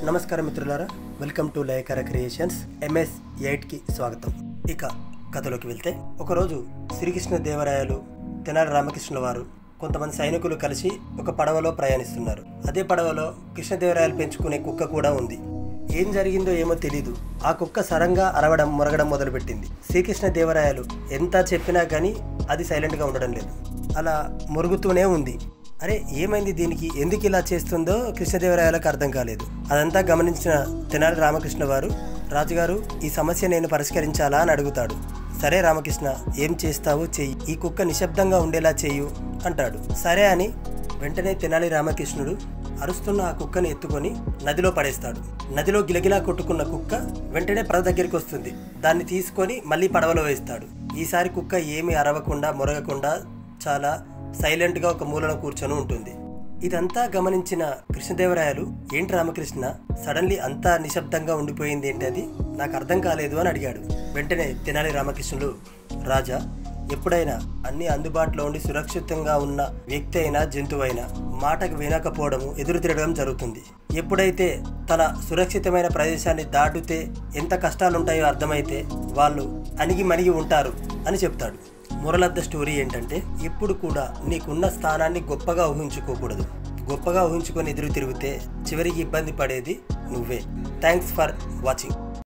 నమస్కారం మిత్రులారా, welcome to లయకర creations MS8 కి స్వాగతం. ఇక కథలోకి వెళ్తే, ఒకరోజు శ్రీకృష్ణదేవరాయలు, తెనాలి రామకృష్ణుల వారు కొంతమంది సైనికులు కలిసి ఒక పడవలో ప్రయాణిస్తున్నారు. అదే పడవలో కృష్ణదేవరాయలు పెంచుకునే కుక్క కూడా ఉంది. ఏం జరిగిందో ఏమో తెలీదు. ఆ కుక్క సరంగా అరవడం, మొరగడం మొదలుపెట్టింది. శ్రీకృష్ణదేవరాయలు ఎంత చెప్పినా కానీ అది సైలెంట్గా ఉండడం లేదు. అలా మొరుగుతూనే ఉంది. అరే ఏమైంది దీనికి, ఎందుకు ఇలా చేస్తుందో కృష్ణదేవరాయలకు అర్థం కాలేదు. అదంతా గమనించిన తెనాలి రామకృష్ణ వారు, రాజుగారు ఈ సమస్య నేను పరిష్కరించాలా అని అడుగుతాడు. సరే రామకృష్ణ, ఏం చేస్తావు చెయ్యి, ఈ కుక్క నిశ్శబ్దంగా ఉండేలా చెయ్యు అంటాడు. సరే అని వెంటనే తెనాలి రామకృష్ణుడు అరుస్తున్న ఆ కుక్కని ఎత్తుకొని నదిలో పడేస్తాడు. నదిలో గిలగిలా కొట్టుకున్న కుక్క వెంటనే పడవ దగ్గరికి వస్తుంది. దాన్ని తీసుకొని మళ్ళీ పడవలో వేస్తాడు. ఈసారి కుక్క ఏమీ అరవకుండా, మొరగకుండా చాలా సైలెంట్గా ఒక మూలన కూర్చొని ఉంటుంది. ఇదంతా గమనించిన కృష్ణదేవరాయలు, ఏంటి రామకృష్ణ సడన్లీ అంతా నిశ్శబ్దంగా ఉండిపోయింది ఏంటి, అది నాకు అర్థం కాలేదు అని అడిగాడు. వెంటనే తెనాలి రామకృష్ణుడు, రాజా, ఎప్పుడైనా అన్ని అందుబాటులో ఉండి సురక్షితంగా ఉన్న వ్యక్తి అయినా జంతువైనా మాటకు వినకపోవడము, ఎదురు తిరగడం జరుగుతుంది. ఎప్పుడైతే తన సురక్షితమైన ప్రదేశాన్ని దాటితే ఎంత కష్టాలుంటాయో అర్థమైతే వాళ్ళు అణిగి మణిగి ఉంటారు అని చెప్తాడు. మొరల్ ఆఫ్ ద స్టోరీ ఏంటంటే, ఎప్పుడు కూడా నీకున్న స్థానాన్ని గొప్పగా ఊహించుకోకూడదు. గొప్పగా ఊహించుకొని ఎదురు తిరిగితే చివరికి ఇబ్బంది పడేది నువ్వే. Thanks for watching.